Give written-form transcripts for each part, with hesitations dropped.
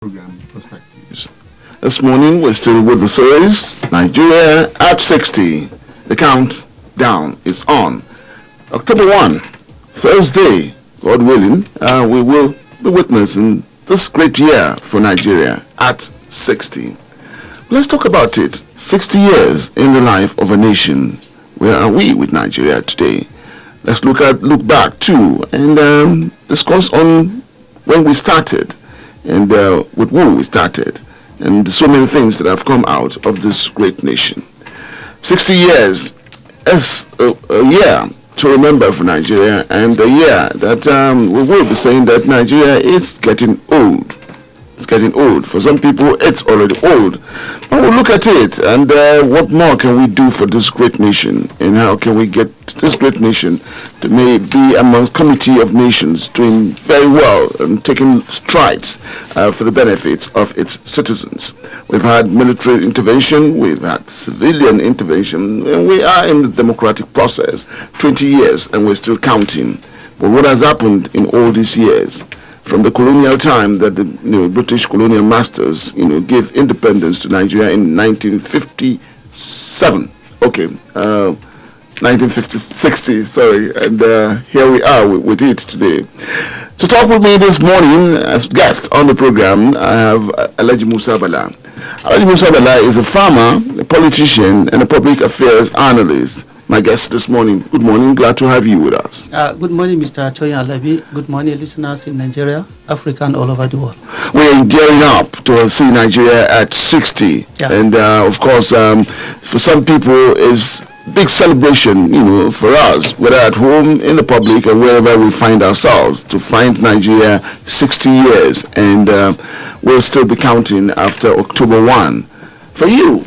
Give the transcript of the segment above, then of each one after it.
Program perspectives. This morning we're still with the series Nigeria at 60. The countdown is on. October 1, Thursday, God willing, we will be witnessing this great year for Nigeria at 60. Let's talk about it. 60 years in the life of a nation. Where are we with Nigeria today? Let's look back too and discuss on when we started. And with who we started, and so many things that have come out of this great nation. 60 years is a year to remember for Nigeria, and a year that we will be saying that Nigeria is getting old. It's getting old. For some people, it's already old. But we'll look at it, and what more can we do for this great nation, and how can we get this great nation to be among committee of nations doing very well and taking strides for the benefits of its citizens. We've had military intervention, we've had civilian intervention, and we are in the democratic process. 20 years, and we're still counting. But what has happened in all these years? From the colonial time that the British colonial masters gave independence to Nigeria in 1957. Okay, 1960, sorry, and here we are with it today. To talk with me this morning as guest on the program, I have Alhaji Musa Bala. Alhaji Musa Bala is a farmer, a politician, and a public affairs analyst. My guest this morning. Good morning. Glad to have you with us. Good morning, Mr. Toyin Alabi. Good morning, listeners in Nigeria, Africa, and all over the world. We're gearing up to see Nigeria at 60. Yeah. And, of course, for some people, it's big celebration, for us, whether at home, in the public, or wherever we find ourselves, to find Nigeria 60 years. And we'll still be counting after October 1. For you,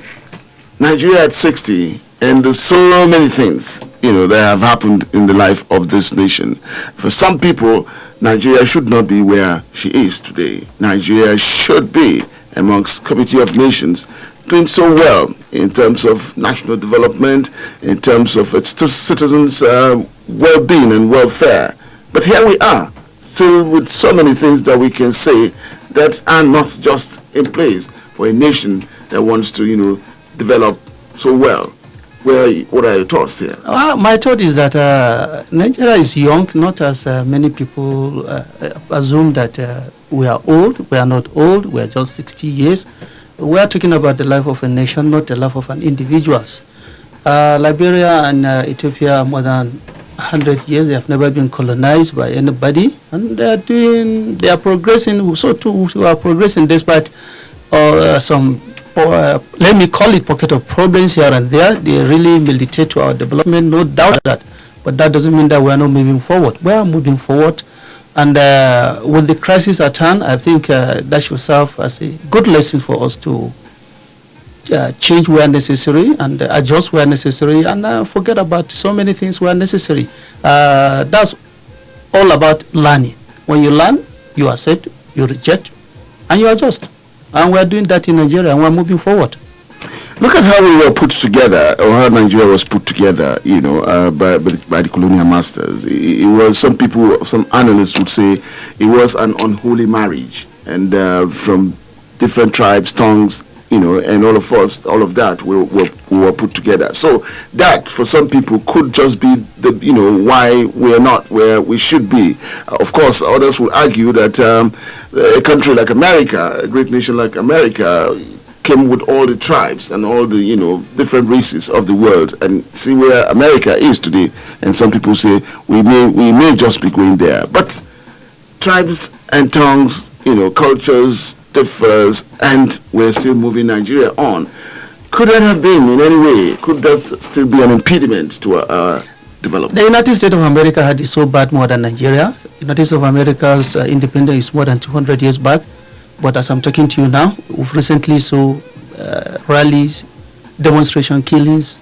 Nigeria at 60, and there's so many things, that have happened in the life of this nation. For some people, Nigeria should not be where she is today. Nigeria should be amongst Committee of Nations, doing so well in terms of national development, in terms of its citizens' well-being and welfare. But here we are, still with so many things that we can say that are not just in place for a nation that wants to, develop so well. What are your thoughts here? My thought is that Nigeria is young, not as many people assume that we are old. We are not old. We are just 60 years. We are talking about the life of a nation, not the life of an individual. Liberia and Ethiopia are more than 100 years. They have never been colonized by anybody, and they are progressing. So too, we are progressing despite some. Let me call it pocket of problems here and there. They really militate to our development, no doubt that. But that doesn't mean that we are not moving forward. We are moving forward. And with the crisis at hand, I think that should serve as a good lesson for us to change where necessary and adjust where necessary and forget about so many things where necessary. That's all about learning. When you learn, you accept, you reject, and you adjust. And we're doing that in Nigeria, and we're moving forward. Look at how we were put together, or how Nigeria was put together, by the colonial masters. It was, some analysts would say, it was an unholy marriage, and from different tribes, tongues, and all of us, all of that, we were put together. So that, for some people, could just be the, why we are not where we should be. Of course, others will argue that a country like America, a great nation like America, came with all the tribes and all the, different races of the world, and see where America is today. And some people say we may just be going there. But tribes and tongues, cultures differs, and we're still moving Nigeria on. Could that have been in any way? Could that still be an impediment to our development? The United States of America had it so bad more than Nigeria. The United States of America's independence is more than 200 years back. But as I'm talking to you now, we've recently saw rallies, demonstration killings,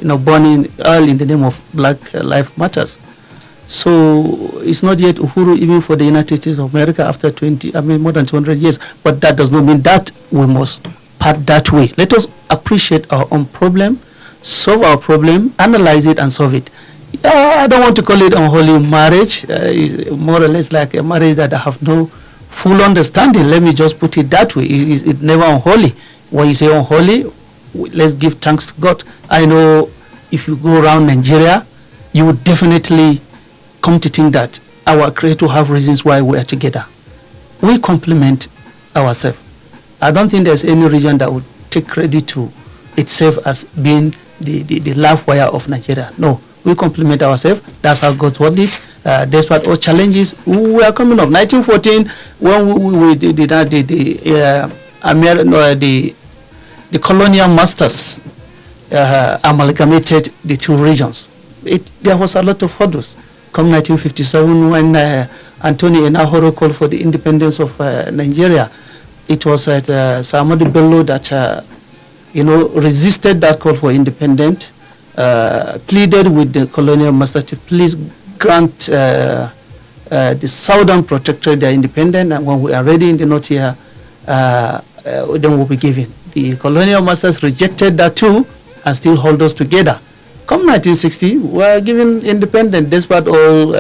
burning all in the name of Black Lives Matters. So it's not yet Uhuru even for the United States of America after more than 200 years. But that does not mean that we must part that way. Let us appreciate our own problem, solve our problem, analyze it and solve it. I don't want to call it unholy marriage. More or less like a marriage that I have no full understanding. Let me just put it that way. It's never unholy. When you say unholy, let's give thanks to God. I know if you go around Nigeria, you would definitely come to think that our Creator have reasons why we are together. We complement ourselves. I don't think there's any region that would take credit to itself as being the life wire of Nigeria. No, we complement ourselves. That's how God wanted it. Despite all challenges, we are coming up. 1914, when we did the colonial masters amalgamated the two regions. There was a lot of hurdles. Come 1957, when Anthony Enahoro called for the independence of Nigeria, it was at Samadi Bello that resisted that call for independence, pleaded with the colonial masters to please grant the Southern Protectorate their independence, and when we are ready in the north here, then we'll be given. The colonial masters rejected that too and still hold us together. Come 1960, we are given independence despite all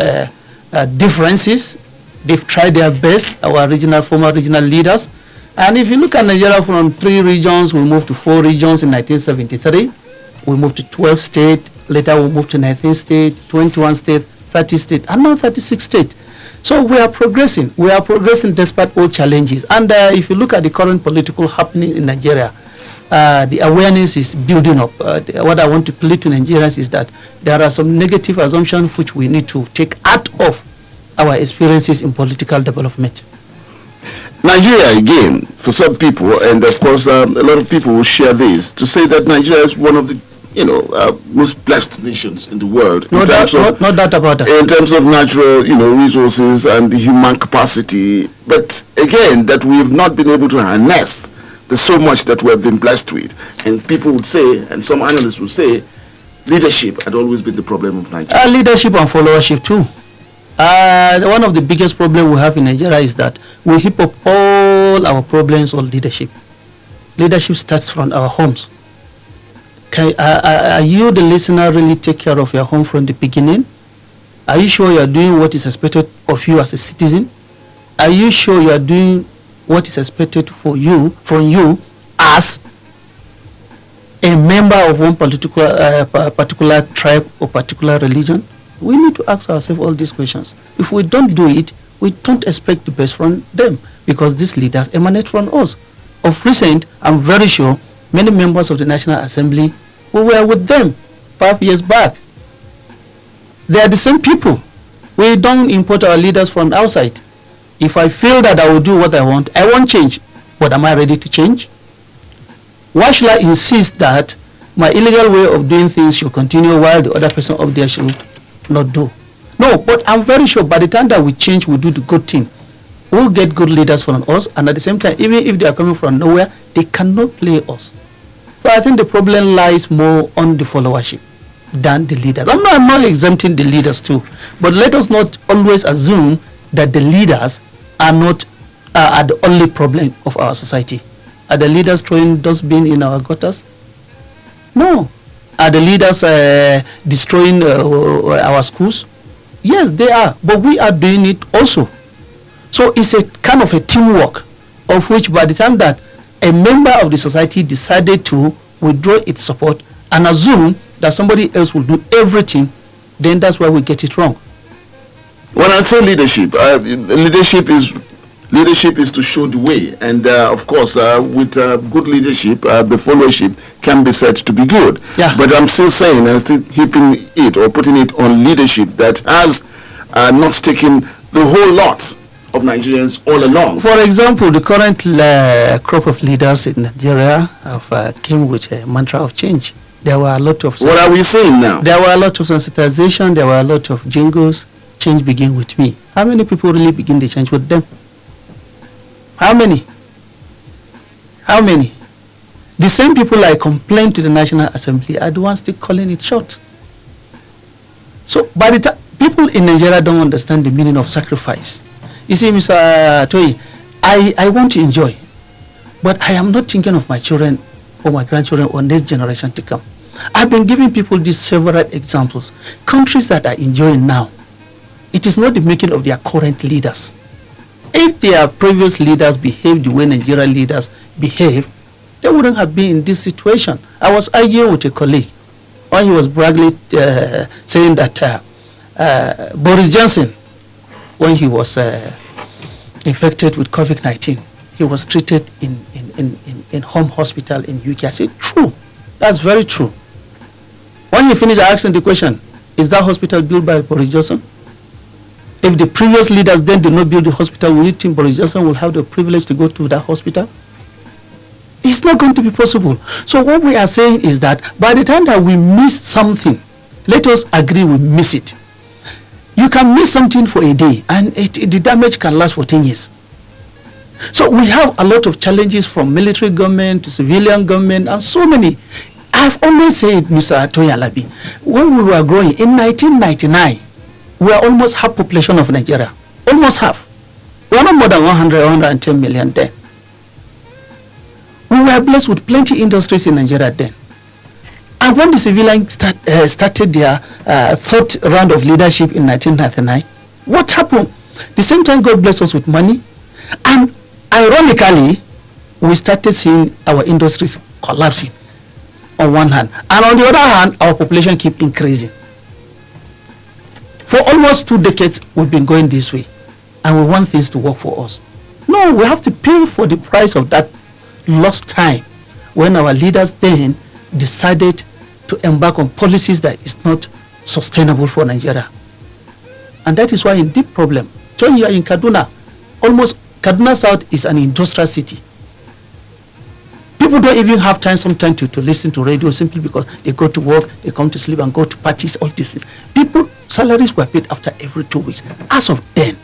differences. They've tried their best, our former regional leaders. And if you look at Nigeria from 3 regions, we moved to 4 regions in 1973. We moved to 12 states. Later we moved to 19 states, 21 states, 30 states, and now 36 states. So we are progressing. We are progressing despite all challenges. And if you look at the current political happening in Nigeria, the awareness is building up. What I want to plead to Nigerians is that there are some negative assumptions which we need to take out of our experiences in political development. Nigeria, again, for some people, and of course a lot of people will share this, to say that Nigeria is one of the most blessed nations in the world. No doubt about that. In terms of natural, resources and the human capacity. But again, that we have not been able to harness. There's so much that we have been blessed with. And people would say, and some analysts would say, leadership had always been the problem of Nigeria. Leadership and followership too. One of the biggest problems we have in Nigeria is that we heap up all our problems on leadership. Leadership starts from our homes. Are you, the listener, really take care of your home from the beginning? Are you sure you are doing what is expected of you as a citizen? Are you sure you are doing what is expected from you as a member of one particular tribe or particular religion? We need to ask ourselves all these questions. If we don't do it, we don't expect the best from them, because these leaders emanate from us. Of recent, I'm very sure many members of the National Assembly, we were with them 5 years back. They are the same people. We don't import our leaders from outside. If I feel that I will do what I want change. But am I ready to change? Why should I insist that my illegal way of doing things should continue while the other person up there should not do? No, but I'm very sure by the time that we change, we do the good thing. We'll get good leaders from us, and at the same time, even if they are coming from nowhere, they cannot play us. So I think the problem lies more on the followership than the leaders. I'm not exempting the leaders too, but let us not always assume that the leaders are the only problem of our society. Are the leaders throwing dustbin in our gutters? No. Are the leaders destroying our schools? Yes, they are, but we are doing it also. So it's a kind of a teamwork, of which by the time that a member of the society decided to withdraw its support and assume that somebody else will do everything, then that's where we get it wrong. When I say leadership, leadership is to show the way, and of course, with good leadership, the followership can be said to be good. Yeah. But I'm still saying, and still heaping it or putting it on leadership that has not taken the whole lot of Nigerians all along. For example, the current crop of leaders in Nigeria have came with a mantra of change. There were a lot of... What are we saying now? There were a lot of sensitization, there were a lot of jingles. Change begin with me. How many people really begin the change with them? How many? How many? The same people I complained to the National Assembly are the ones still calling it short. So by the time people in Nigeria don't understand the meaning of sacrifice. You see, Mr. Toyi, I want to enjoy, but I am not thinking of my children or my grandchildren or next generation to come. I've been giving people these several examples. Countries that are enjoying now, it is not the making of their current leaders. If their previous leaders behaved the way Nigerian leaders behave, they wouldn't have been in this situation. I was arguing with a colleague when he was bragging, saying that Boris Johnson, when he was infected with COVID-19, he was treated in home hospital in UK. I said, true. That's very true. When he finished asking the question, is that hospital built by Boris Johnson? If the previous leaders then did not build the hospital, will you think Boris Johnson will have the privilege to go to that hospital? It's not going to be possible. So what we are saying is that by the time that we miss something, let us agree we miss it. You can miss something for a day and the damage can last for 10 years. So we have a lot of challenges from military government to civilian government and so many. I've always said, Mr. Atoya Labi, when we were growing in 1999, we are almost half population of Nigeria. Almost half. We are not more than 110 million then. We were blessed with plenty industries in Nigeria then. And when the civilians started their third round of leadership in 1999, what happened? The same time God blessed us with money. And ironically, we started seeing our industries collapsing on one hand. And on the other hand, our population keep increasing. For almost 2 decades, we've been going this way. And we want things to work for us. No, we have to pay for the price of that lost time when our leaders then decided to embark on policies that is not sustainable for Nigeria. And that is why in deep problem. When you are in Kaduna, almost Kaduna South is an industrial city. People don't even have time sometimes to listen to radio simply because they go to work, they come to sleep and go to parties, all these things. People, salaries were paid after every 2 weeks. As of then,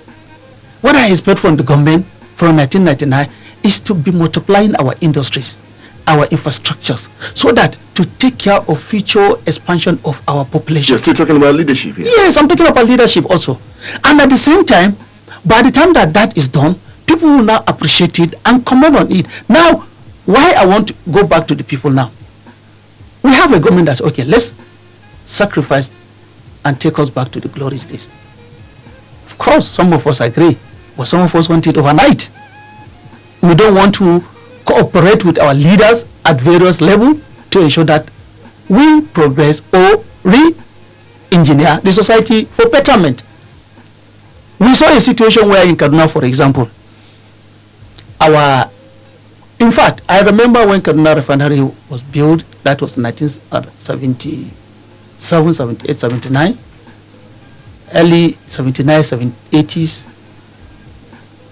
what I expect from the government from 1999 is to be multiplying our industries, our infrastructures, so that to take care of future expansion of our population. You're still talking about leadership here? Yes, I'm talking about leadership also. And at the same time, by the time that that is done, people will now appreciate it and comment on it. Now, why I want to go back to the people now? We have a government that's, okay, let's sacrifice and take us back to the glorious days. Of course, some of us agree, but some of us want it overnight. We don't want to cooperate with our leaders at various levels to ensure that we progress or re-engineer the society for betterment. We saw a situation where in Kaduna, for example, in fact, I remember when Kaduna Refinery was built, that was 1977, 78, 79, early 79, 80s.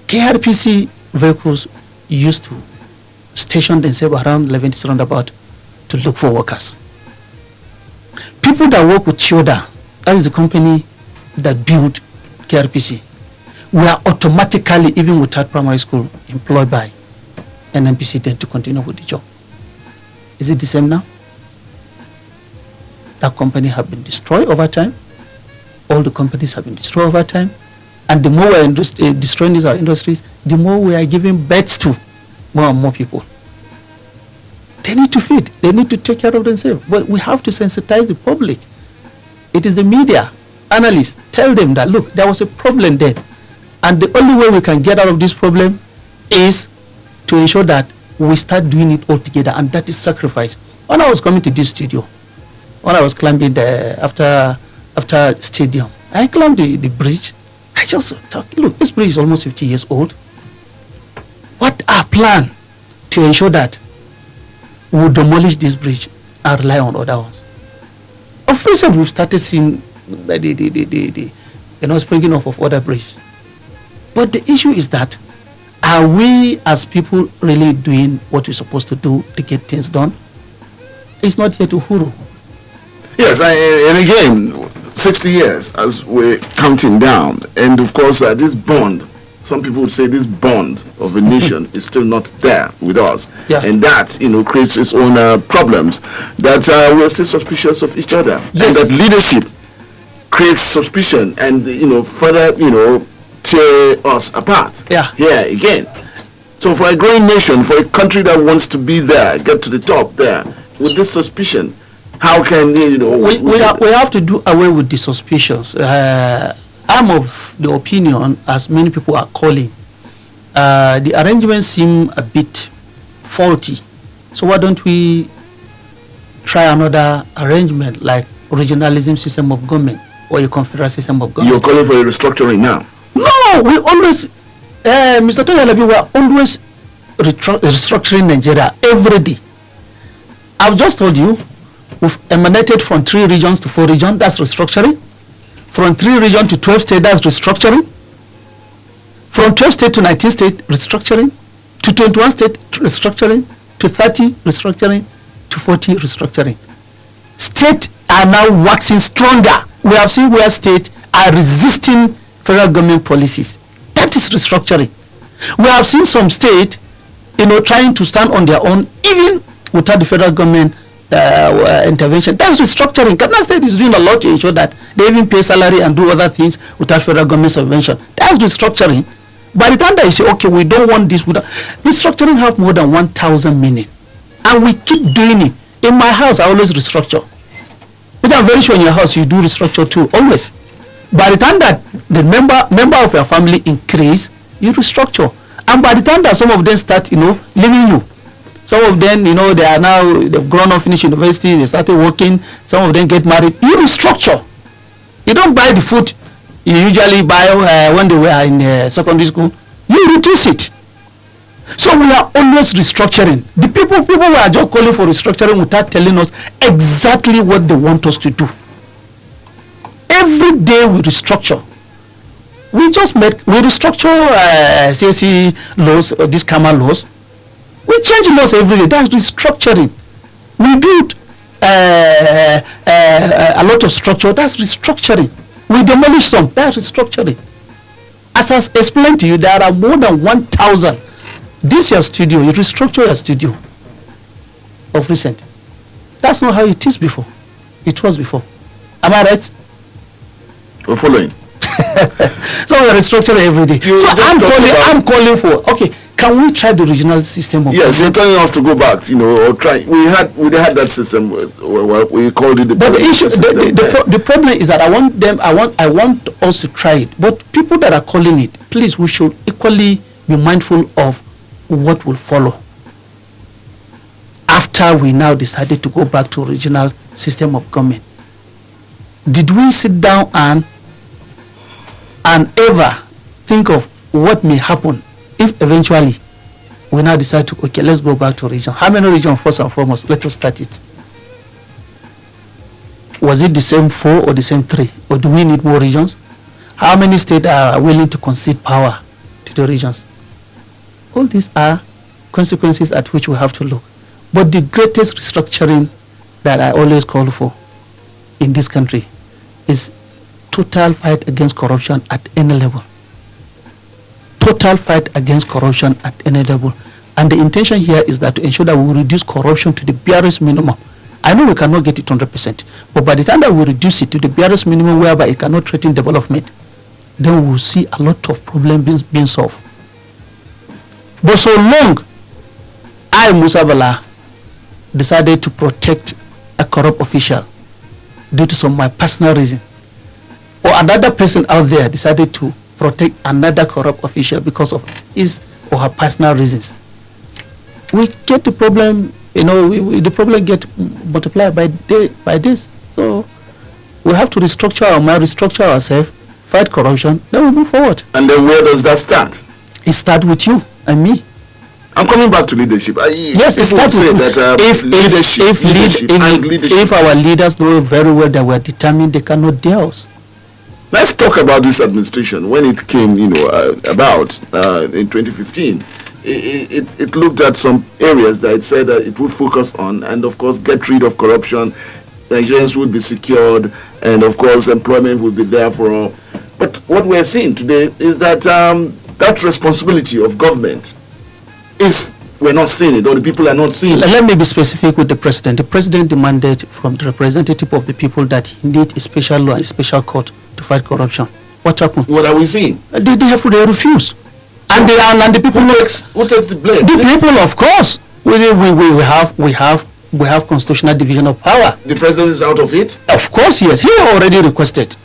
KRPC vehicles used to station themselves around Leventis roundabout to look for workers. People that work with Chioda, that is the company that built KRPC, were automatically, even without primary school, employed by NNPC then to continue with the job. Is it the same now? That company have been destroyed over time. All the companies have been destroyed over time. And the more we are destroying these our industries, the more we are giving birth to more and more people. They need to feed. They need to take care of themselves. But we have to sensitize the public. It is the media, analysts, tell them that, look, there was a problem there. And the only way we can get out of this problem is to ensure that we start doing it all together, and that is sacrifice. When I was coming to this studio, when I was climbing after stadium, I climbed the bridge. I just thought, look, this bridge is almost 50 years old. What our plan to ensure that we will demolish this bridge and rely on other ones? Of recent, we've started seeing the springing up of other bridges. But the issue is that, are we as people really doing what we're supposed to do to get things done? It's not yet Uhuru. Yes, and again, 60 years as we're counting down. And of course, this bond, some people would say this bond of a nation is still not there with us. Yeah. And that, creates its own problems, that we're still suspicious of each other. Yes. And that leadership creates suspicion and, further, tear us apart. Yeah. Here again. So for a growing nation, for a country that wants to be there, get to the top there, with this suspicion, how can they, we have to do away with the suspicions. I'm of the opinion, as many people are calling, the arrangements seem a bit faulty. So why don't we try another arrangement like regionalism system of government or a confederal system of government? You're calling for a restructuring now? No, we always, Mr. Toyalabi, we are always restructuring Nigeria every day. I've just told you, we've emanated from 3 regions to 4 regions, that's restructuring. From 3 regions to 12 states, that's restructuring. From 12 states to 19 states, restructuring. To 21 states, restructuring. To 30, restructuring. To 40, restructuring. States are now waxing stronger. We have seen where states are resisting federal government policies. That is restructuring. We have seen some states, trying to stand on their own, even without the federal government intervention. That's restructuring. Kaduna State is doing a lot to ensure that they even pay salary and do other things without federal government intervention. That's restructuring. By the time that you say, okay, we don't want this, restructuring have more than 1,000 meaning. And we keep doing it. In my house, I always restructure. But I'm very sure in your house, you do restructure too, always. By the time that the member of your family increase, you restructure. And by the time that some of them start, leaving you, some of them, they are now, they've grown up, finished university, they started working, some of them get married, you restructure. You don't buy the food you usually buy when they were in secondary school, you reduce it. So we are always restructuring. The people were just calling for restructuring without telling us exactly what they want us to do. Every day we restructure. We restructure CSE laws, or these KAMA laws. We change laws every day. That's restructuring. We build a lot of structure. That's restructuring. We demolish some. That's restructuring. As I explained to you, there are more than 1,000. This your studio. You restructure your studio of recent. That's not how it is before. It was before. Am I right? We're following. So we're restructuring every day. So I'm calling for, okay, can we try the regional system of yes, you're telling us to go back, or try. We had that system. Well, we called it the. But the issue, the problem is that I want us to try it. But people that are calling it, please, we should equally be mindful of what will follow after we now decided to go back to regional system of government. Did we sit down and ever think of what may happen if eventually we now decide to, okay, let's go back to region? How many regions, first and foremost? Let us start it. Was it the same 4 or the same 3? Or do we need more regions? How many states are willing to concede power to the regions? All these are consequences at which we have to look. But the greatest restructuring that I always call for in this country is total fight against corruption at any level. Total fight against corruption at any level. And the intention here is that to ensure that we reduce corruption to the barest minimum. I know we cannot get it 100%, but by the time that we reduce it to the barest minimum whereby it cannot threaten development, then we will see a lot of problems being solved. But so long I, Musa Bala, decided to protect a corrupt official due to some of my personal reason, or another person out there decided to protect another corrupt official because of his or her personal reasons, we get the problem, the problem get multiplied by this. So we have to restructure our mind, restructure ourselves, fight corruption, then we move forward. And then where does that start? It starts with you and me. I'm coming back to leadership. Yes, it starts with that leadership. If our leaders know very well that we are determined, they cannot dare us. Let's talk about this administration. When it came, about in 2015, it looked at some areas that it said that it would focus on, and of course get rid of corruption. Nigerians would be secured, and of course employment would be there for all. But what we're seeing today is that that responsibility of government we're not seeing it, or the people are not seeing it. Let me be specific with the president. The president demanded from the representative of the people that he need a special law, a special court to fight corruption. What happened? What are we seeing? They refuse. And the people who takes the blame? The people, of course. We have constitutional division of power. The president is out of it? Of course, yes. He already requested.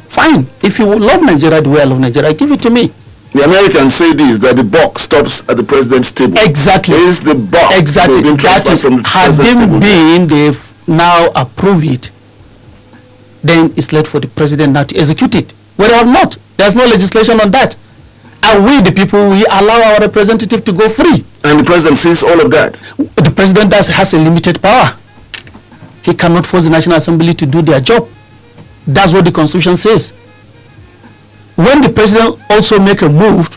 Fine. If you love Nigeria the way I love Nigeria, give it to me. The Americans say this, that the buck stops at the president's table. Exactly. Is the buck exactly being that transferred is, from the had president's them table? been, they've now approve it, then it's left for the president now to execute it. Well, they have not. There's no legislation on that. And we, the people, we allow our representative to go free. And the president sees all of that. The president has a limited power. He cannot force the National Assembly to do their job. That's what the Constitution says. When the president also make a move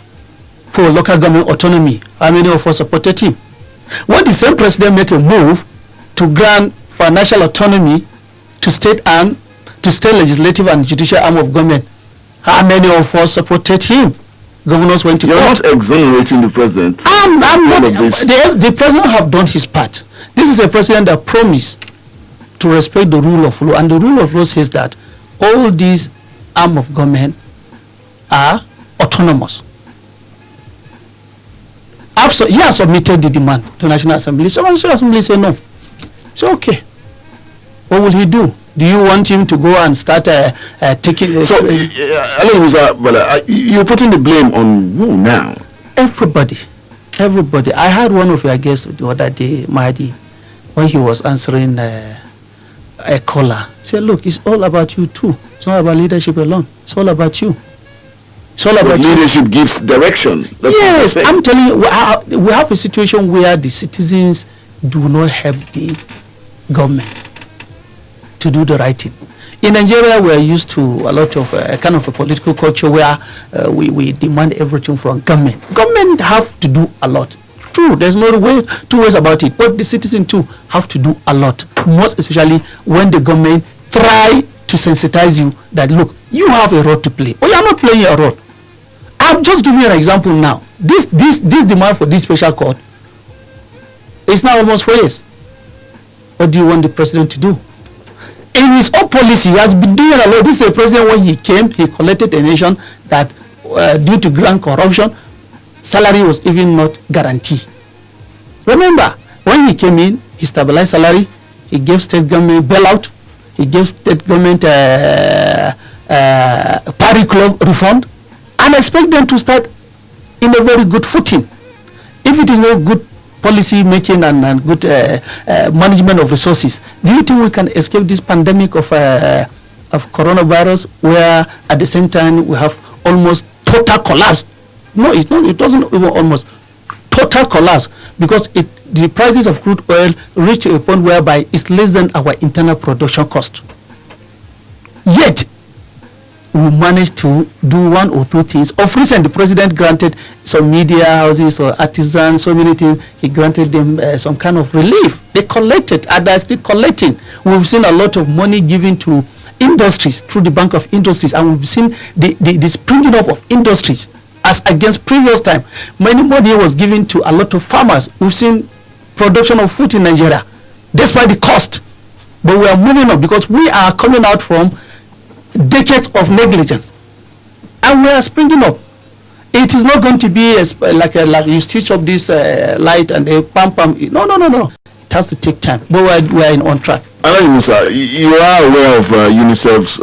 for local government autonomy, how many of us supported him? When the same president make a move to grant financial autonomy to state legislative and judicial arm of government, how many of us supported him? Governors went to You're court. not exonerating the president. I'm not. All of this. The president have done his part. This is a president that promised to respect the rule of law, and the rule of law says that all these arm of government are autonomous. He has submitted the demand to National Assembly. So National Assembly say no. So okay. What will he do? Do you want him to go and start taking? So, you're putting the blame on who now? Everybody. I had one of your guests the other day, Mahdi, when he was answering a caller. Say, look, it's all about you too. It's not about leadership alone. It's all about you. It's all about leadership gives direction. That's yes, I'm telling you, we have a situation where the citizens do not help the government to do the right thing. In Nigeria, we are used to a lot of kind of a political culture where we demand everything from government. Government have to do a lot. True, there's no two ways about it. But the citizens too have to do a lot. Most especially when the government try to sensitize you that, look, you have a role to play. Or you're not playing a role. I'm just giving you an example now. This demand for this special court is now almost 4 years. What do you want the president to do? In his own policy, he has been doing a lot. This is a president, when he came, he collected a nation that due to grand corruption, salary was even not guaranteed. Remember, when he came in, he stabilized salary, he gave state government bailout, he gave state government party club refund, and expect them to start in a very good footing. If it is not good policy making and good management of resources, do you think we can escape this pandemic of coronavirus, where at the same time we have almost total collapse? No, it's not. It doesn't even almost total collapse, because the prices of crude oil reach to a point whereby it's less than our internal production cost. Yet we managed to do one or two things. Of recent, the president granted some media houses or artisans, so many things. He granted them some kind of relief. They collected, and they're still collecting. We've seen a lot of money given to industries through the Bank of Industries, and we've seen the springing up of industries as against previous time. Many money was given to a lot of farmers. We've seen production of food in Nigeria, despite the cost. But we are moving on because we are coming out from decades of negligence, and we are springing up. It is not going to be like you stitch up this light and a pam. No. It has to take time, but we are on track. Alain Musa, you are aware of UNICEF's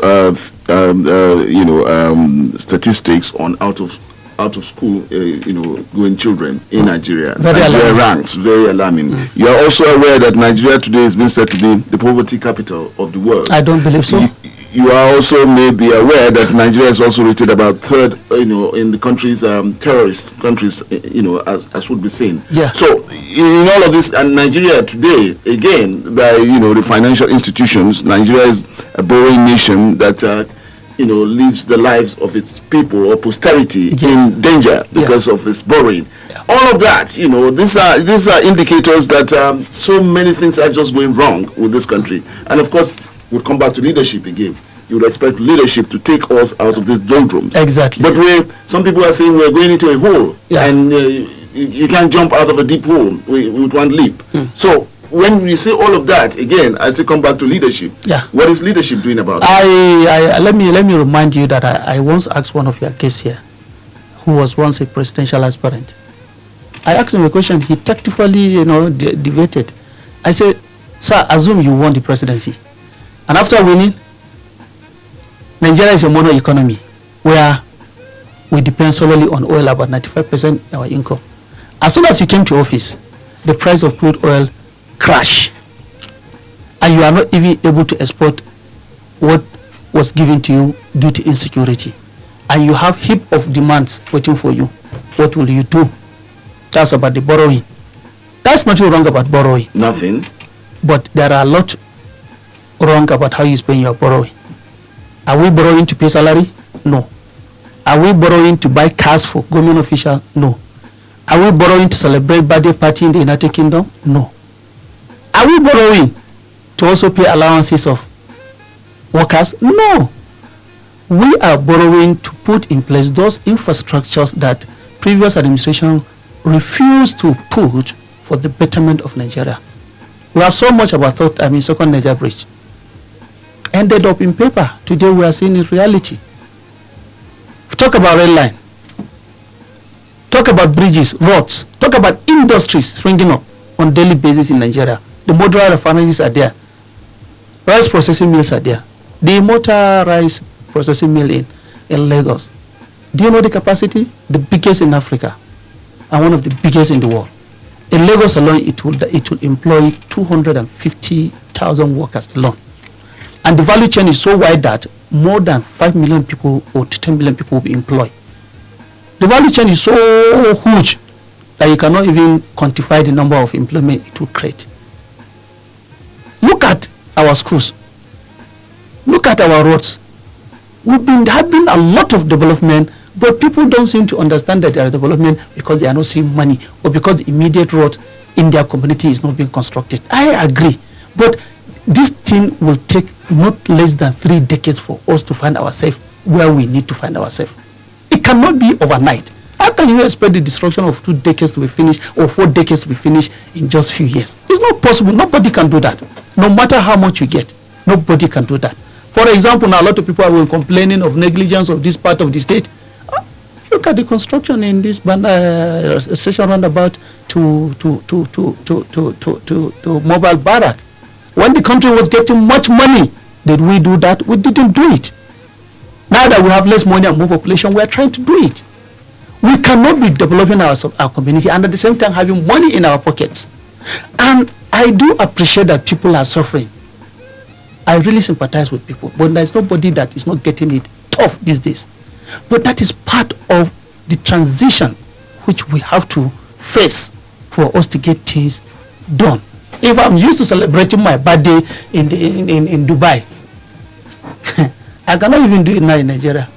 statistics on out of school going children in Nigeria. Nigeria ranks very alarming. You are also aware that Nigeria today is being said to be the poverty capital of the world. I don't believe so. You are also maybe aware that Nigeria is also rated about third, in the countries, terrorist countries, as would be seen. Yeah. So in all of this, and Nigeria today, again, by the financial institutions, Nigeria is a borrowing nation that leaves the lives of its people or posterity in danger because of its borrowing. Yeah. All of that, these are indicators that so many things are just going wrong with this country. And of course, we'll come back to leadership again. You would expect leadership to take us out of these doldrums. Exactly. But some people are saying we're going into a hole, and you can't jump out of a deep hole with one leap. So when we say all of that, again, I say come back to leadership. Yeah. What is leadership doing about it? Let me remind you that I once asked one of your guests here, who was once a presidential aspirant. I asked him a question. He tactfully, debated. I said, "Sir, assume you won the presidency, and after winning, Nigeria is a mono economy where we depend solely on oil, about 95% our income. As soon as you came to office, the price of crude oil crashed, and you are not even able to export what was given to you due to insecurity. And you have heap of demands waiting for you. What will you do? That's about the borrowing. That's nothing wrong about borrowing. Nothing. But there are a lot wrong about how you spend your borrowing. Are we borrowing to pay salary? No. Are we borrowing to buy cars for government officials? No. Are we borrowing to celebrate birthday party in the United Kingdom? No. Are we borrowing to also pay allowances of workers? No. We are borrowing to put in place those infrastructures that previous administration refused to put for the betterment of Nigeria. We have so much about second Niger bridge. Ended up in paper. Today we are seeing in reality. Talk about rail line. Talk about bridges, roads. Talk about industries springing up on daily basis in Nigeria. The modular refineries are there. Rice processing mills are there. The motor rice processing mill in Lagos. Do you know the capacity? The biggest in Africa and one of the biggest in the world. In Lagos alone, it will employ 250,000 workers alone. And the value chain is so wide that more than 5 million people or 10 million people will be employed. The value chain is so huge that you cannot even quantify the number of employment it will create. Look at our schools. Look at our roads. We've been having a lot of development, but people don't seem to understand that there is development because they are not seeing money or because the immediate road in their community is not being constructed. I agree, but this thing will take not less than 3 decades for us to find ourselves where we need to find ourselves. It cannot be overnight. How can you expect the destruction of 2 decades to be finished or 4 decades to be finished in just a few years? It's not possible. Nobody can do that. No matter how much you get, nobody can do that. For example, now a lot of people are complaining of negligence of this part of the state. Look at the construction in this station roundabout to mobile barrack. When the country was getting much money, did we do that? We didn't do it. Now that we have less money and more population, we are trying to do it. We cannot be developing our community and at the same time having money in our pockets. And I do appreciate that people are suffering. I really sympathize with people, but there's nobody that is not getting it tough these days. But that is part of the transition which we have to face for us to get things done. If I'm used to celebrating my birthday in Dubai, I cannot even do it now in Nigeria.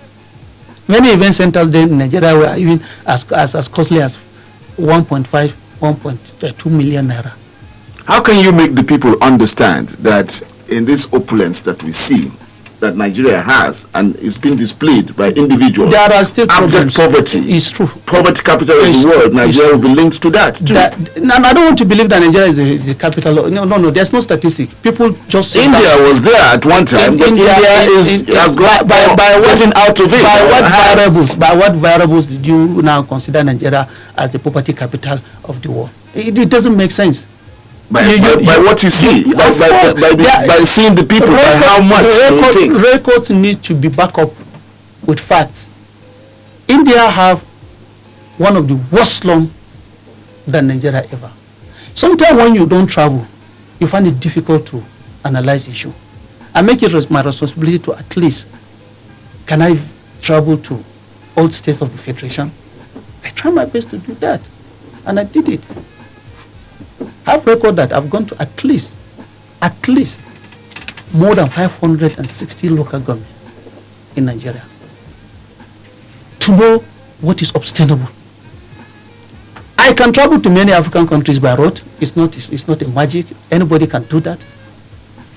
Many event centers there in Nigeria were even as costly as 1.2 million naira. How can you make the people understand that in this opulence that we see, that Nigeria has and is being displayed by individuals, there are still abject poverty? It's true. Poverty capital of the world. Nigeria will be linked to that too. I don't want to believe that Nigeria is the capital. No. There's no statistic. People just India was there at one time, but India has got getting out of it. By what variables did you now consider Nigeria as the poverty capital of the world? It doesn't make sense. By what you see, by seeing the people, by how much it takes. Records need to be backed up with facts. India have one of the worst slums than Nigeria ever. Sometimes when you don't travel, you find it difficult to analyze issue. I make it my responsibility to at least, can I travel to all states of the Federation? I try my best to do that, and I did it. I have record that I've gone to at least more than 560 local governments in Nigeria to know what is obtainable. I can travel to many African countries by road. It's not a magic. Anybody can do that.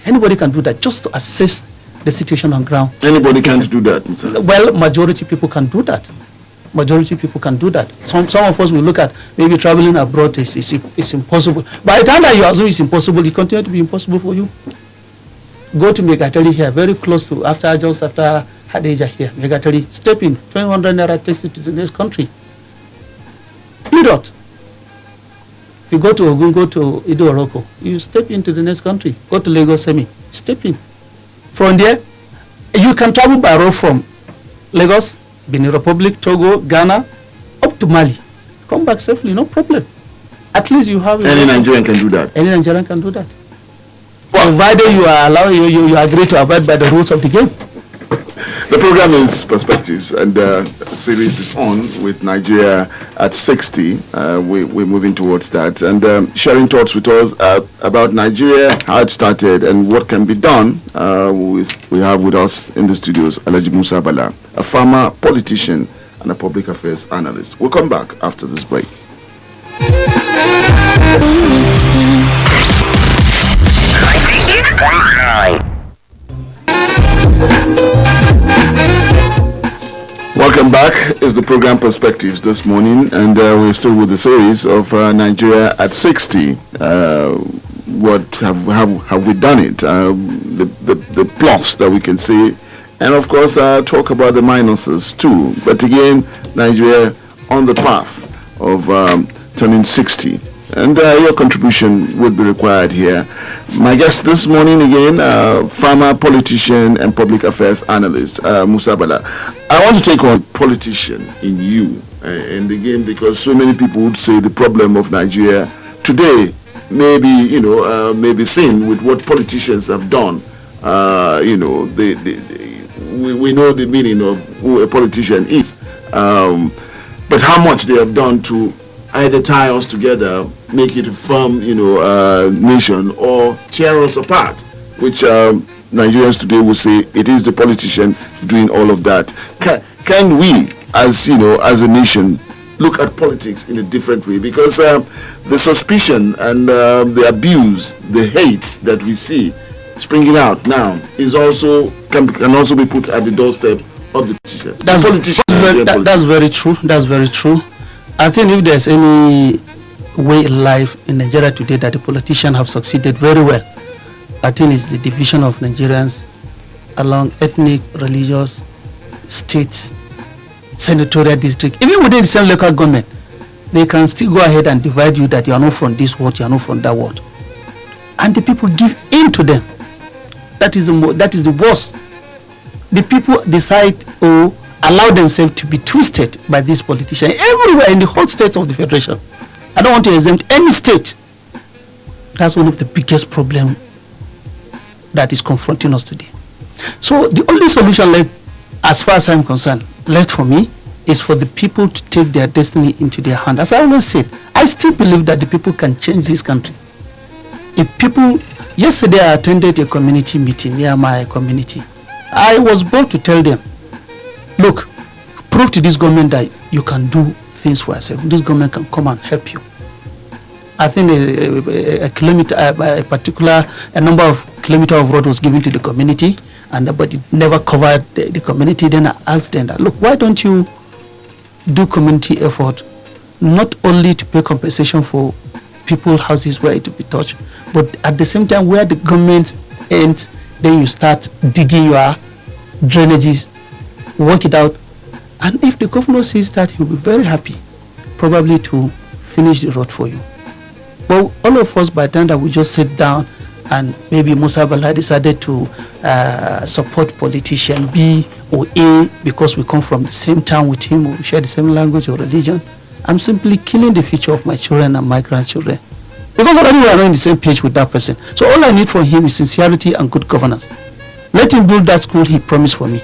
Anybody can do that just to assess the situation on ground. Anybody can't do that, Mr. Well, majority people can do that. Majority people can do that. Some of us will look at maybe traveling abroad is impossible. By the time that you assume it's impossible, it continues to be impossible for you. Go to Megatari here, very close to just after Hadeja here. Megatari, step in, 200 naira takes you to the next country. Period. If you go to Ogun, go to Ido Oroko, you step into the next country. Go to Lagos Semi, step in. From there, you can travel by road from Lagos, Benin Republic, Togo, Ghana, up to Mali. Come back safely, no problem. At least you have... Any Nigerian can do that. Any Nigerian can do that. Provided you are allowed, you agree to abide by the rules of the game. The program is Perspectives, and the series is on with Nigeria at 60. We're moving towards that, and sharing thoughts with us about Nigeria, how it started, and what can be done. We have with us in the studios Alhaji Musa Bala, a farmer, politician, and a public affairs analyst. We'll come back after this break. Welcome back. It's the program Perspectives this morning, and we're still with the series of Nigeria at 60. What have we done it? The plus that we can see, and of course talk about the minuses too. But again, Nigeria on the path of turning 60. And your contribution would be required here. My guest this morning again, farmer, politician, and public affairs analyst, Musa Bala. I want to take on politician in you and again, because so many people would say the problem of Nigeria today may be seen with what politicians have done. We know the meaning of who a politician is, but how much they have done to either tie us together, make it a firm, nation, or tear us apart, which Nigerians today will say it is the politician doing all of that. Can we, as a nation, look at politics in a different way? Because the suspicion and the abuse, the hate that we see springing out now is also can also be put at the doorstep of the politician. That's very true. That's very true. I think if there's any way in life in Nigeria today that the politicians have succeeded very well, I think it's the division of Nigerians along ethnic, religious, states, senatorial district. Even within the same local government, they can still go ahead and divide you that you are not from this ward, you are not from that ward. And the people give in to them. That is the worst. The people decide or allow themselves to be twisted by these politicians everywhere in the whole states of the federation. I don't want to exempt any state. That's one of the biggest problems that is confronting us today. So the only solution, as far as I'm concerned, left for me is for the people to take their destiny into their hand. As I always said, I still believe that the people can change this country. Yesterday I attended a community meeting near my community. I was bold to tell them, look, prove to this government that you can do things for yourself. This government can come and help you. I think a number of kilometers of road was given to the community, but it never covered the community. Then I asked them that, look, why don't you do community effort, not only to pay compensation for people's houses where it to be touched, but at the same time where the government ends, then you start digging your drainages, work it out, and if the governor sees that, he'll be very happy probably to finish the road for you. Well, all of us, by the time that we just sit down and maybe Musa Bala decided to support politician B or A because we come from the same town with him, or we share the same language or religion, I'm simply killing the future of my children and my grandchildren. Because already we are not on the same page with that person. So all I need from him is sincerity and good governance. Let him build that school he promised for me.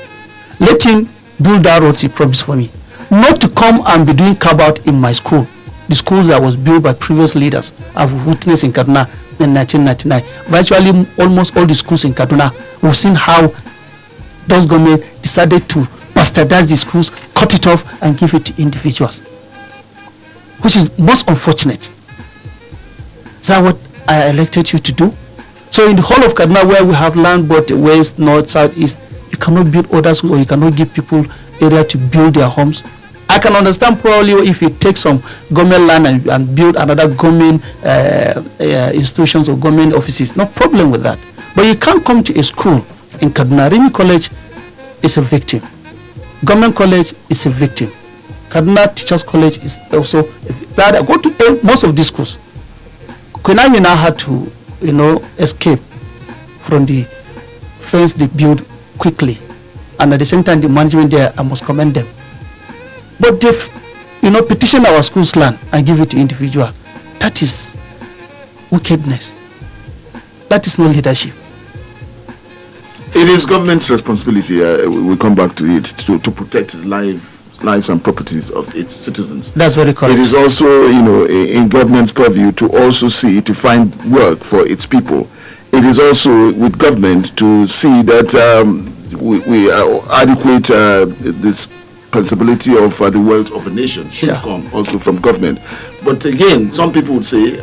Let him build that road he promised for me. Not to come and be doing carve-out in my school. The schools that was built by previous leaders I've witnessed in Kaduna in 1999. Virtually almost all the schools in Kaduna, we've seen how those government decided to bastardize the schools, cut it off and give it to individuals, which is most unfortunate. Is that what I elected you to do? So in the whole of Kaduna, where we have land both west, north, south, east, you cannot build other schools, or you cannot give people area to build their homes. I can understand probably if you take some government land and build another government institutions or government offices, no problem with that. But you can't come to a school in Kaduna. Rimi College is a victim. Government College is a victim. Kaduna Teachers College is also a victim. So I go to most of these schools. Kwenami now had to, escape from the fence they built quickly. And at the same time, the management there, I must commend them. But they've, petition our schools land and give it to individual. That is wickedness. That is not leadership. It is government's responsibility, we come back to it, to protect lives and properties of its citizens. That's very correct. It is also, in government's purview to also see, to find work for its people. It is also with government to see that we adequate this possibility of the wealth of a nation should come also from government. But again, some people would say,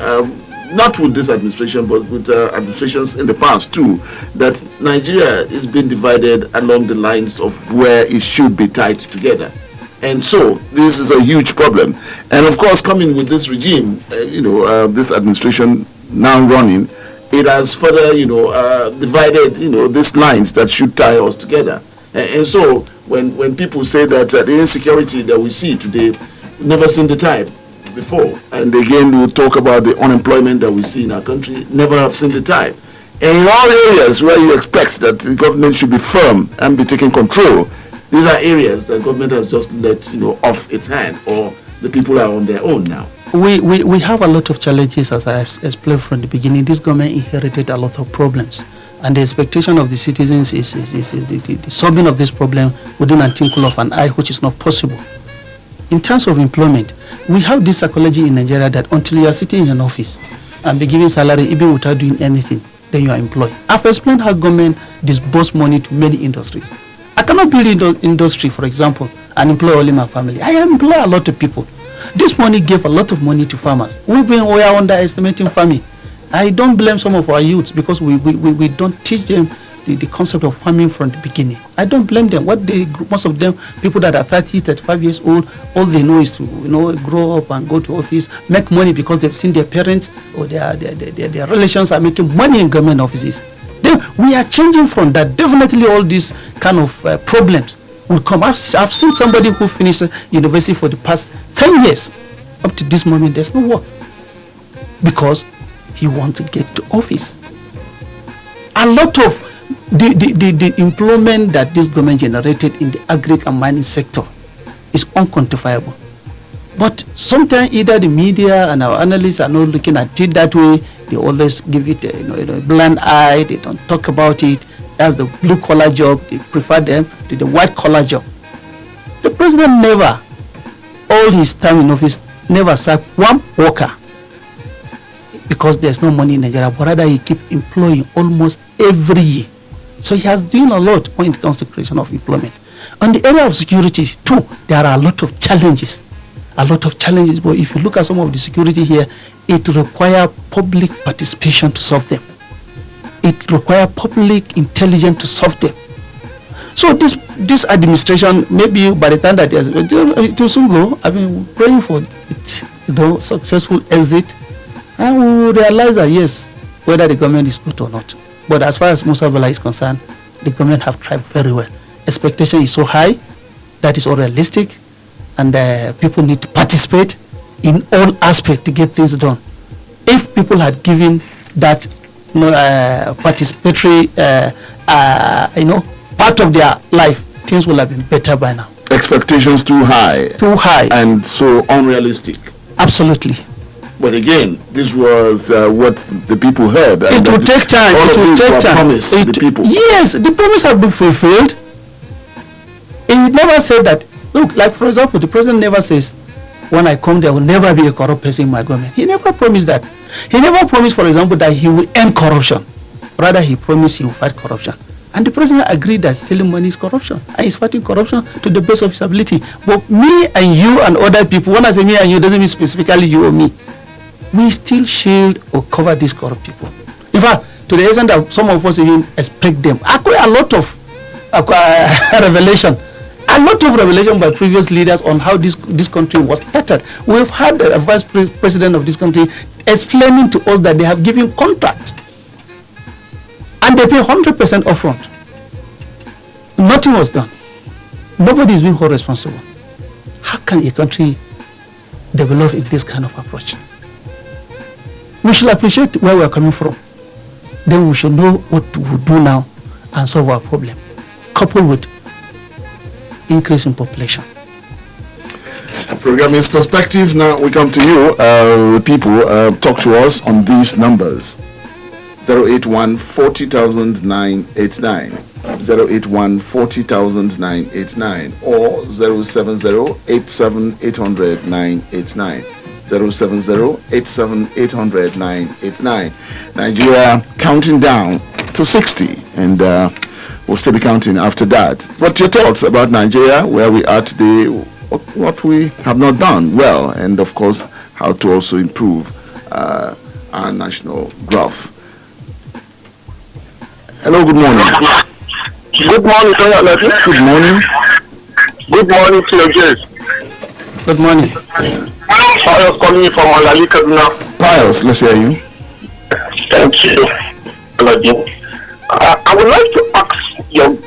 not with this administration, but with administrations in the past too, that Nigeria is being divided along the lines of where it should be tied together. And so this is a huge problem. And of course, coming with this regime, this administration now running, it has further, divided, these lines that should tie us together. And so when people say that the insecurity that we see today, never seen the type before, and again we'll talk about the unemployment that we see in our country, never have seen the type. And in all areas where you expect that the government should be firm and be taking control, these are areas that government has just let off its hand, or the people are on their own now. We have a lot of challenges, as I explained from the beginning. This government inherited a lot of problems, and the expectation of the citizens is the solving of this problem within a twinkle of an eye, which is not possible. In terms of employment, we have this psychology in Nigeria that until you are sitting in an office and be given salary even without doing anything, then you are employed. I've explained how government disburse money to many industries. I cannot build industry, for example, and employ only my family. I employ a lot of people. This money gave a lot of money to farmers. We are underestimating farming. I don't blame some of our youths because we don't teach them the concept of farming from the beginning. I don't blame them. Most of them, people that are 30, 35 years old, all they know is to grow up and go to office, make money because they've seen their parents or their relations are making money in government offices. Then we are changing from that. Definitely all these kind of problems will come. I've seen somebody who finished university for the past 10 years. Up to this moment, there's no work because he wants to get to office. A lot of the employment that this government generated in the agri and mining sector is unquantifiable. But sometimes either the media and our analysts are not looking at it that way. They always give it a blind eye. They don't talk about it. That's the blue collar job. They prefer them to the white collar job. The president never, all his time in office, never sacked one worker because there's no money in Nigeria, but rather he keep employing almost every year. So he has done a lot when it comes to creation of employment. On the area of security too, there are a lot of challenges. But if you look at some of the security here, it requires public participation to solve them. It requires public intelligence to solve them. So this administration, maybe by the time that it will soon go, I've been praying for it, successful exit, and we will realize that yes, whether the government is good or not. But as far as Musa Bala is concerned, the government have tried very well. Expectation is so high, that is unrealistic, and people need to participate in all aspects to get things done. If people had given that participatory part of their life, things would have been better by now. Expectations too high. Too high. And so unrealistic. Absolutely. But again, this was what the people heard. It will take time. All it of will these take were time. promised to the people. Yes, the promise has been fulfilled. He never said that. Look, like for example, the president never says, when I come there will never be a corrupt person in my government. He never promised that. He never promised, for example, that he will end corruption. Rather, he promised he will fight corruption. And the president agreed that stealing money is corruption. And he's fighting corruption to the best of his ability. But me and you and other people, when I say me and you, doesn't mean specifically you or me. We still shield or cover these corrupt people. In fact, to the extent that some of us even expect them. A lot of revelation. A lot of revelation by previous leaders on how this country was started. We've had a vice president of this country explaining to us that they have given contract and they pay 100% upfront. Nothing was done. Nobody is being held responsible. How can a country develop in this kind of approach? We should appreciate where we are coming from. Then we should know what to do now and solve our problem, coupled with increase in population. Program is Perspective. Now we come to you, the people. Talk to us on these numbers: 081 40,989, 081 40,989, or 070 87 800 989. 070 87 800 989. Nigeria counting down to 60, and we'll still be counting after that. What your thoughts about Nigeria, where we are today, what we have not done well, and of course how to also improve our national growth. Hello, good morning. Good morning, sir. Good morning. Good morning to your guests. Good morning. I was calling you from Alali Kaduna. Pius, let's hear you. Thank you. I would like to ask you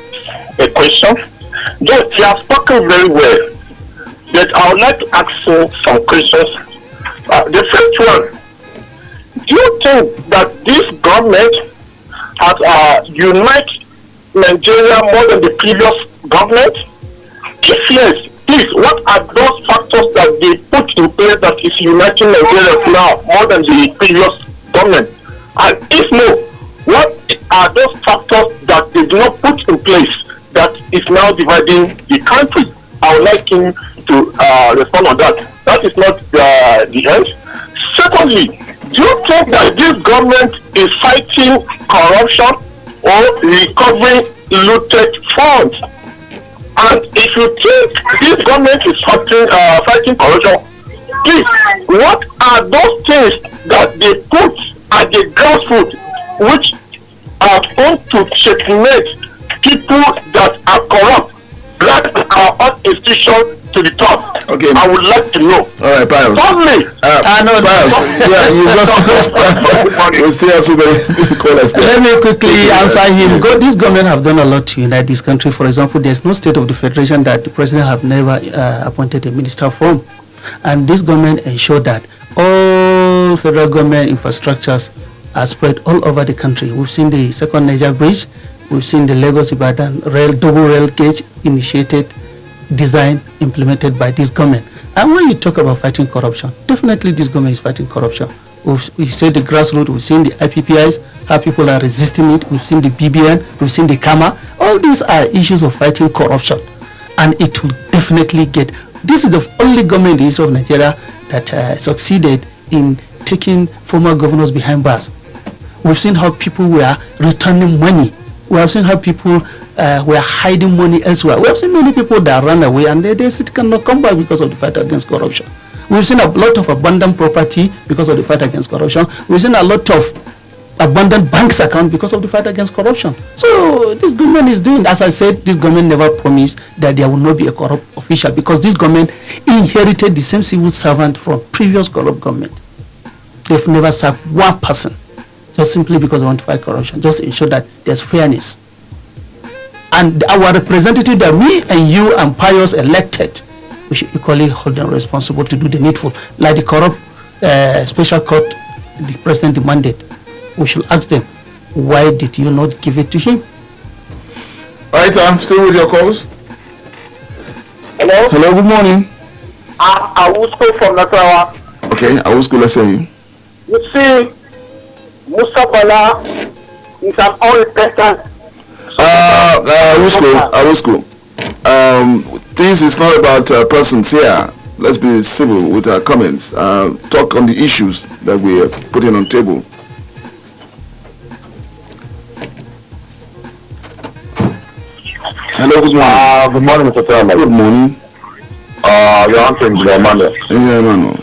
a question. Yes, you have spoken very well, but I would like to ask you some questions. The first one, do you think that this government has unite Nigeria more than the previous government? If yes, please, what are those factors that they put in place that is uniting Nigeria now more than the previous government? And if no, what are those factors that they do not put in place that is now dividing the country? I would like him to respond on that. That is not the end. Secondly, do you think that this government is fighting corruption or recovering looted funds? And if you think this government is fighting corruption, please, what are those things that they put at the grassroots which are going to checkmate people that are corrupt, that are on institution to the top? Okay. I would like to know. All right, Pius. Only. Pius, yeah, you just we'll see how somebody call us there. Let me quickly answer him. This government have done a lot to unite this country. For example, there's no state of the federation that the president have never appointed a minister from, and this government ensured that all federal government infrastructures are spread all over the country. We've seen the second Niger bridge, we've seen the Lagos-Ibadan double rail gauge initiated, designed, implemented by this government. And when you talk about fighting corruption, definitely this government is fighting corruption. We see the grassroots, we've seen the IPPIs, how people are resisting it, we've seen the BBN, we've seen the KAMA. All these are issues of fighting corruption. And it will definitely this is the only government in the history of Nigeria that succeeded in taking former governors behind bars. We've seen how people were returning money. We have seen how people were hiding money elsewhere. We have seen many people that ran away and they cannot come back because of the fight against corruption. We've seen a lot of abandoned property because of the fight against corruption. We've seen a lot of abandoned banks account because of the fight against corruption. So this government is doing, as I said, this government never promised that there will not be a corrupt official, because this government inherited the same civil servant from previous corrupt government. They've never sacked one person just simply because they want to fight corruption. Just ensure that there's fairness. And our representative that we and you and Pius elected, we should equally hold them responsible to do the needful. Like the corrupt special court the president demanded, we should ask them, why did you not give it to him? All right, I'm still with your calls. Hello? Hello, good morning. I will speak from Nasarawa. Okay, I will school, let's hear you. You see, Musa Bala is an unrepentant. I will school. This is not about persons here. Let's be civil with our comments. Talk on the issues that we are putting on table. Hello, good morning. Good morning, Mr. Chairman. Good morning. You're answering to Emmanuel. Emmanuel.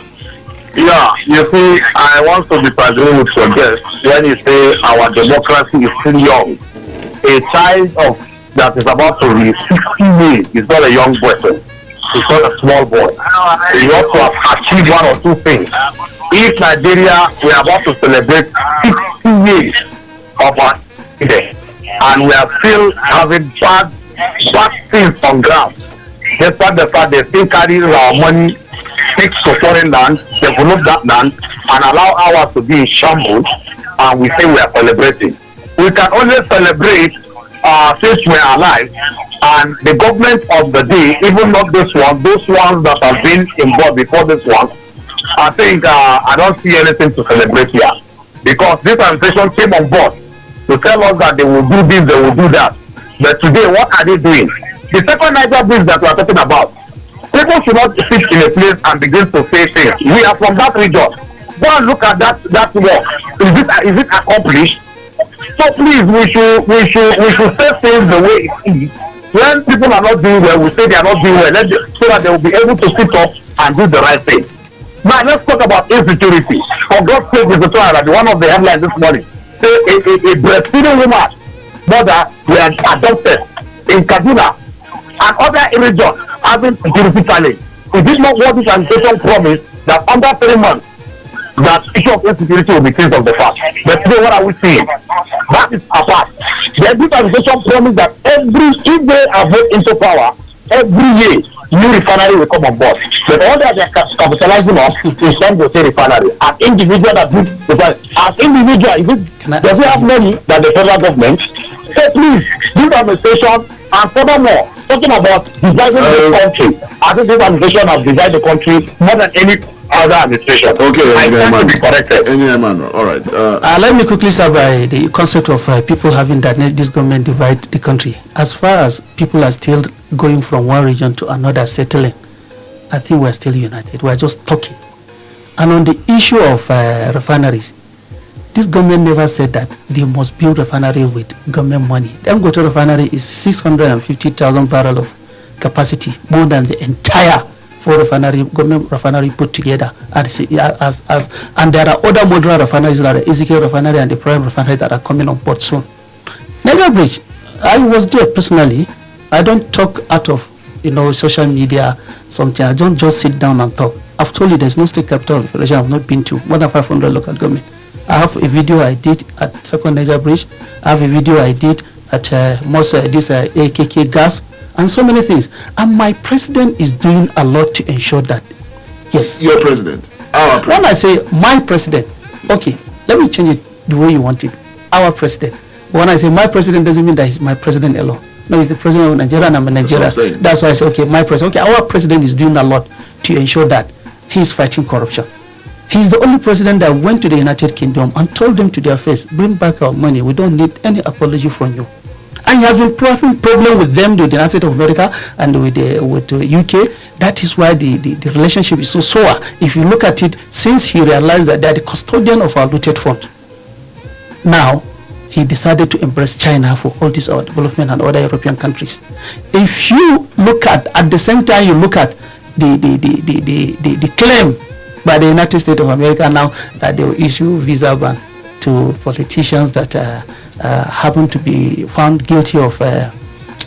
Yeah, you see, I want to disagree with your guest when you say our democracy is still young. A child that is about to reach 60 years is not a young person. It's not a small boy. You have to have achieved one or two things. If Nigeria, we are about to celebrate 60 years of our day, and we are still having bad things on ground. Despite the fact they still carry our money fixed to foreign land, they will move that land and allow ours to be in shambles, and we say we are celebrating. We can only celebrate since we are alive And the government of the day, even not this one, those ones that have been involved before this one, I think I don't see anything to celebrate here. Because this administration came on board to tell us that they will do this, they will do that. But today, what are they doing? The second Niger bridge that we are talking about, people should not sit in a place and begin to say things. We are from that region. Go and look at that work. Is it accomplished? So please, we should say things the way it is. When people are not doing well, we say they are not doing well, so that they will be able to sit up and do the right thing. Now let's talk about insecurity. For God's sake, one of the headlines this morning. Say a breastfeeding woman, mother, were adopted in Kaduna and other regions having security challenge. Is it not what this administration promised that under 3 months that issue of insecurity will be cleared of the past? But today, what are we seeing? That is apart. The administration promised that if they are voted into power, every year new refinery will come on board. But all that they are capitalizing on is some to say refinery. As individual that do refinery, as individual, does it have money than the federal government? So please, this administration, and furthermore, talking about dividing the country, I think this administration has divided the country more than any other administration. Okay, I stand to be corrected. All right. Let me quickly start by the concept of people having that this government divide the country. As far as people are still going from one region to another, settling, I think we're still united. We're just talking. And on the issue of refineries, this government never said that they must build refinery with government money. Dangote refinery is 650,000 barrels of capacity, more than the entire government refinery put together. And there are other modular refineries, that are Ezekiel refinery and the Prime refinery, that are coming on board soon. Niger Bridge, I was there personally. I don't talk out of social media something. I don't just sit down and talk. I've told you there's no state capital of federation I've not been to, more than 500 local government. I have a video I did at Second Niger Bridge. I have a video I did at this AKK gas, and so many things. And my president is doing a lot to ensure that. Yes. Your president. Our president. When I say my president, okay, let me change it the way you want it. Our president. But when I say my president, doesn't mean that he's my president alone. No, he's the president of Nigeria and I'm a Nigerian. That's why I say, okay, my president. Okay, our president is doing a lot to ensure that he's fighting corruption. He's the only president that went to the United Kingdom and told them to their face, bring back our money. We don't need any apology from you. And he has been having problem with them, with the United States of America and with the UK. That is why the relationship is so sour. If you look at it, since he realized that they are the custodian of our looted funds, now he decided to embrace China for all this our development and other European countries. If you look at the same time, you look at the claim by the United States of America now that they will issue visa ban to politicians that happen to be found guilty of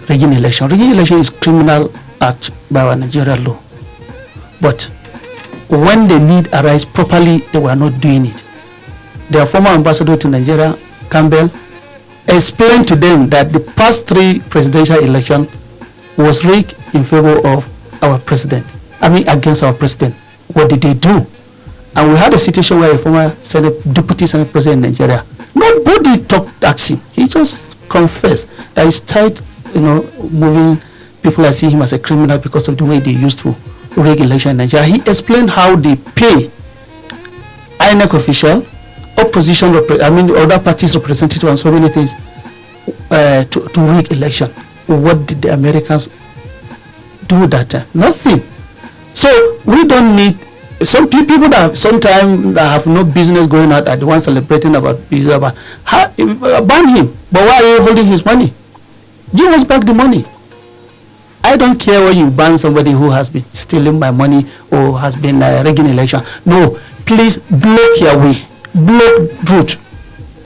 rigging election. Rigging election is criminal act by our Nigerian law. But when the need arise properly, they were not doing it. Their former ambassador to Nigeria, Campbell, explained to them that the past 3 presidential elections was rigged in favor of our president. Against our president. What did they do? And we had a situation where a former deputy Senate president in Nigeria, nobody asked him. He just confessed that he's tired, moving people that see him as a criminal because of the way they used to rig election in Nigeria. He explained how they pay INEC official, opposition, other parties representative and so many things to rig election. What did the Americans do that time? Nothing. So we don't need some people that sometimes have no business going out at the one celebrating about visa ban. Ban him. But why are you holding his money? Give us back the money. I don't care whether you ban somebody who has been stealing my money or has been rigging election. No, please block your way, block route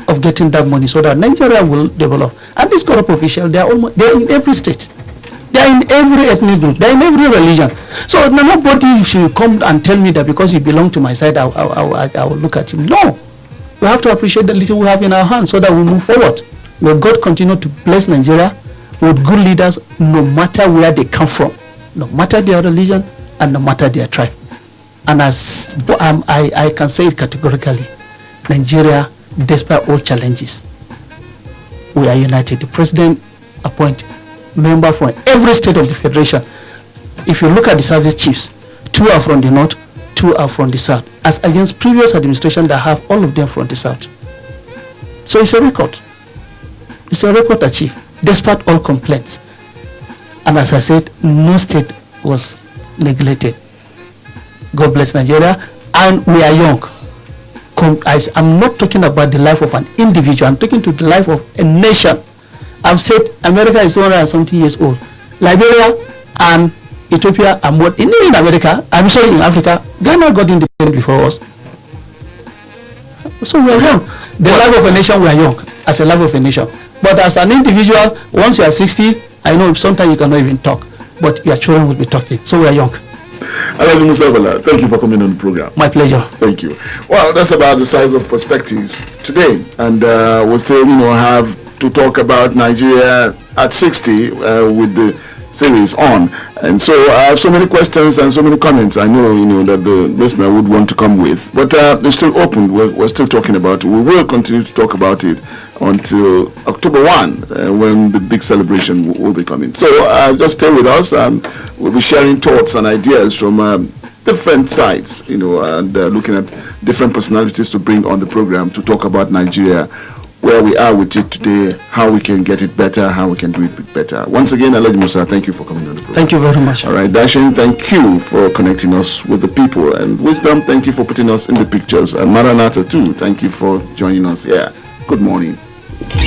of getting that money so that Nigeria will develop. And these corrupt officials, they're in every state. They are in every ethnic group. They are in every religion. So nobody should come and tell me that because he belongs to my side, I will look at him. No. We have to appreciate the little we have in our hands so that we move forward. May God continue to bless Nigeria with good leaders no matter where they come from, no matter their religion and no matter their tribe. And as I can say it categorically, Nigeria, despite all challenges, we are united. The president appointed members from every state of the federation. If you look at the service chiefs, 2 are from the north, 2 are from the south, as against previous administration that have all of them from the south. So it's a record. It's a record achieved, despite all complaints. And as I said, no state was neglected. God bless Nigeria, and we are young. I'm not talking about the life of an individual, I'm talking to the life of a nation. I've said America is 200 and something years old. Liberia and Ethiopia are more, in America, I'm sorry, in Africa, Ghana got independent before us. So we are young. The life of a nation, we are young, as a life of a nation. But as an individual, once you are 60, I know sometimes you cannot even talk, but your children will be talking. So we are young. Alhaji Musa Bala, thank you for coming on the program. My pleasure. Thank you. Well, that's about the size of perspectives today, and we'll still, have to talk about Nigeria at 60 with the series on. And so I have so many questions and so many comments I know, that the listener would want to come with. But they're still open. We're still talking about it. We will continue to talk about it until October 1, when the big celebration will be coming. So just stay with us, and we'll be sharing thoughts and ideas from different sides, and looking at different personalities to bring on the program to talk about Nigeria, where we are with it today, how we can get it better, how we can do it better. Once again, Alhaji Musa, thank you for coming on the program. Thank you very much. All right, Dashin, thank you for connecting us with the people. And Wisdom, thank you for putting us in the pictures. And Maranatha, too, thank you for joining us here. Good morning. Only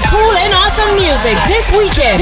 cool and awesome music this weekend.